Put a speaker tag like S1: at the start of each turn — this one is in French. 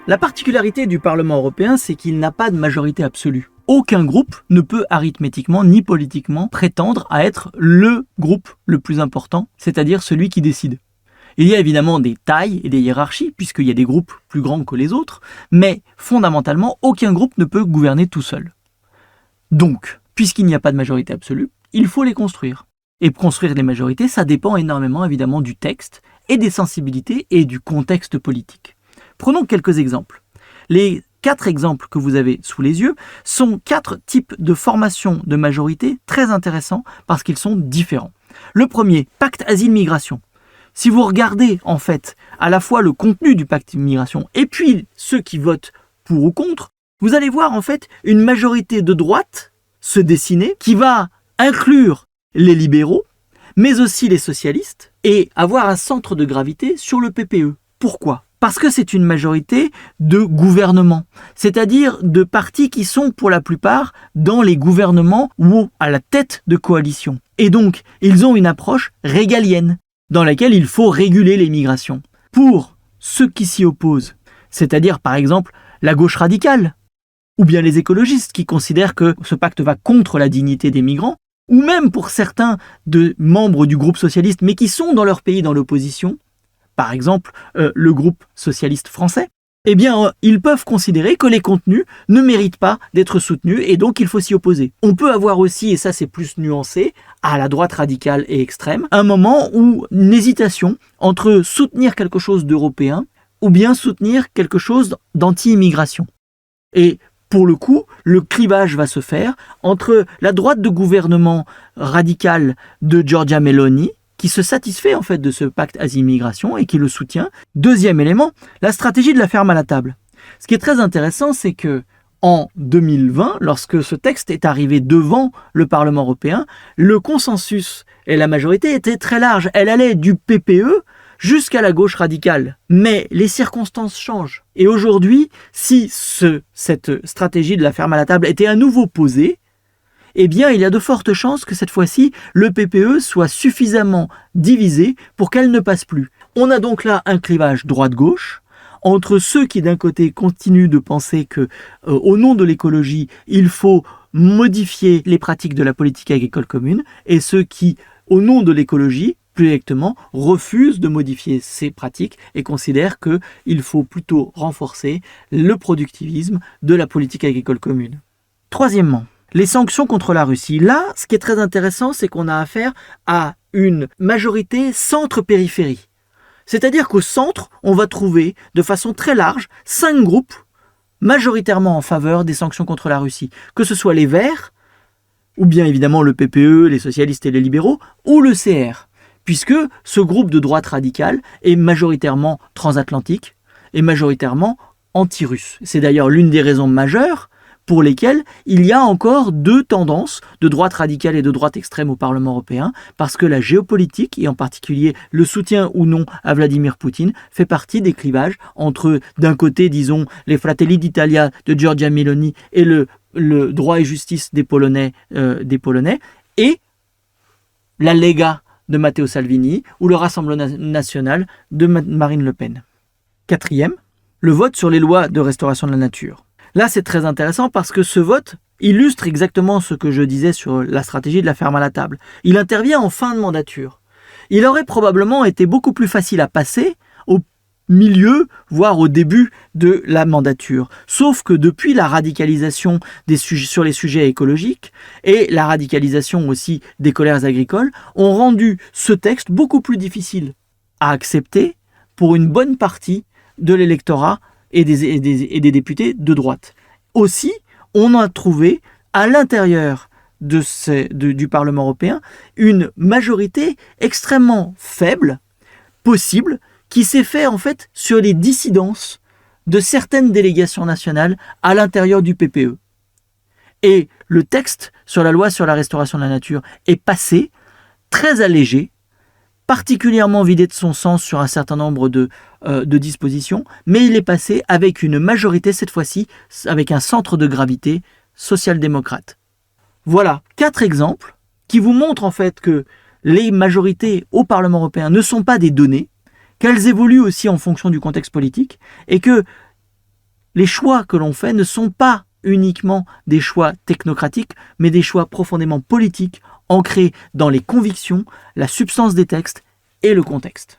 S1: La particularité du Parlement européen, c'est qu'il n'a pas de majorité absolue. Aucun groupe ne peut arithmétiquement ni politiquement prétendre à être le groupe le plus important, c'est-à-dire celui qui décide. Il y a évidemment des tailles et des hiérarchies, puisqu'il y a des groupes plus grands que les autres, mais fondamentalement, aucun groupe ne peut gouverner tout seul. Donc, puisqu'il n'y a pas de majorité absolue, il faut les construire. Et construire des majorités, ça dépend énormément évidemment du texte et des sensibilités et du contexte politique. Prenons quelques exemples. Les 4 exemples que vous avez sous les yeux sont 4 types de formation de majorité très intéressants parce qu'ils sont différents. Le premier, pacte asile-migration. Si vous regardez en fait à la fois le contenu du pacte migration et puis ceux qui votent pour ou contre, vous allez voir en fait une majorité de droite se dessiner qui va inclure les libéraux, mais aussi les socialistes et avoir un centre de gravité sur le PPE. Pourquoi ? Parce que c'est une majorité de gouvernement, c'est-à-dire de partis qui sont pour la plupart dans les gouvernements ou à la tête de coalition. Et donc, ils ont une approche régalienne, dans laquelle il faut réguler les migrations. Pour ceux qui s'y opposent, c'est-à-dire par exemple la gauche radicale, ou bien les écologistes qui considèrent que ce pacte va contre la dignité des migrants, ou même pour certains de membres du groupe socialiste, mais qui sont dans leur pays dans l'opposition, par exemple le groupe socialiste français, eh bien, ils peuvent considérer que les contenus ne méritent pas d'être soutenus et donc il faut s'y opposer. On peut avoir aussi, et ça c'est plus nuancé, à la droite radicale et extrême, un moment où une hésitation entre soutenir quelque chose d'européen ou bien soutenir quelque chose d'anti-immigration. Et pour le coup, le clivage va se faire entre la droite de gouvernement radicale de Giorgia Meloni, qui se satisfait en fait de ce pacte asile-migration et qui le soutient. Deuxième élément, la stratégie de la ferme à la table. Ce qui est très intéressant, c'est que en 2020, lorsque ce texte est arrivé devant le Parlement européen, le consensus et la majorité étaient très larges. Elle allait du PPE jusqu'à la gauche radicale. Mais les circonstances changent. Et aujourd'hui, si cette stratégie de la ferme à la table était à nouveau posée, eh bien, il y a de fortes chances que cette fois-ci, le PPE soit suffisamment divisé pour qu'elle ne passe plus. On a donc là un clivage droite-gauche, entre ceux qui d'un côté continuent de penser que, au nom de l'écologie, il faut modifier les pratiques de la politique agricole commune, et ceux qui, au nom de l'écologie, plus exactement, refusent de modifier ces pratiques et considèrent qu'il faut plutôt renforcer le productivisme de la politique agricole commune. Troisièmement, les sanctions contre la Russie. Là, ce qui est très intéressant, c'est qu'on a affaire à une majorité centre-périphérie. C'est-à-dire qu'au centre, on va trouver de façon très large 5 groupes majoritairement en faveur des sanctions contre la Russie. Que ce soit les Verts, ou bien évidemment le PPE, les socialistes et les libéraux, ou le CR. Puisque ce groupe de droite radicale est majoritairement transatlantique et majoritairement anti-russe. C'est d'ailleurs l'une des raisons majeures pour lesquelles il y a encore 2 tendances de droite radicale et de droite extrême au Parlement européen, parce que la géopolitique, et en particulier le soutien ou non à Vladimir Poutine, fait partie des clivages entre, d'un côté, disons, les Fratelli d'Italia de Giorgia Meloni et le droit et justice des Polonais, et la Lega de Matteo Salvini ou le Rassemblement national de Marine Le Pen. Quatrième, le vote sur les lois de restauration de la nature. Là, c'est très intéressant parce que ce vote illustre exactement ce que je disais sur la stratégie de la ferme à la table. Il intervient en fin de mandature. Il aurait probablement été beaucoup plus facile à passer au milieu, voire au début de la mandature. Sauf que depuis la radicalisation sur les sujets écologiques et la radicalisation aussi des colères agricoles ont rendu ce texte beaucoup plus difficile à accepter pour une bonne partie de l'électorat et des députés de droite. Aussi, on a trouvé à l'intérieur du Parlement européen une majorité extrêmement faible, possible, qui s'est fait en fait sur les dissidences de certaines délégations nationales à l'intérieur du PPE. Et le texte sur la loi sur la restauration de la nature est passé très allégé, particulièrement vidé de son sens sur un certain nombre de dispositions, mais il est passé avec une majorité, cette fois-ci, avec un centre de gravité social-démocrate. Voilà 4 exemples qui vous montrent en fait que les majorités au Parlement européen ne sont pas des données, qu'elles évoluent aussi en fonction du contexte politique, et que les choix que l'on fait ne sont pas uniquement des choix technocratiques, mais des choix profondément politiques, ancrés dans les convictions, la substance des textes et le contexte.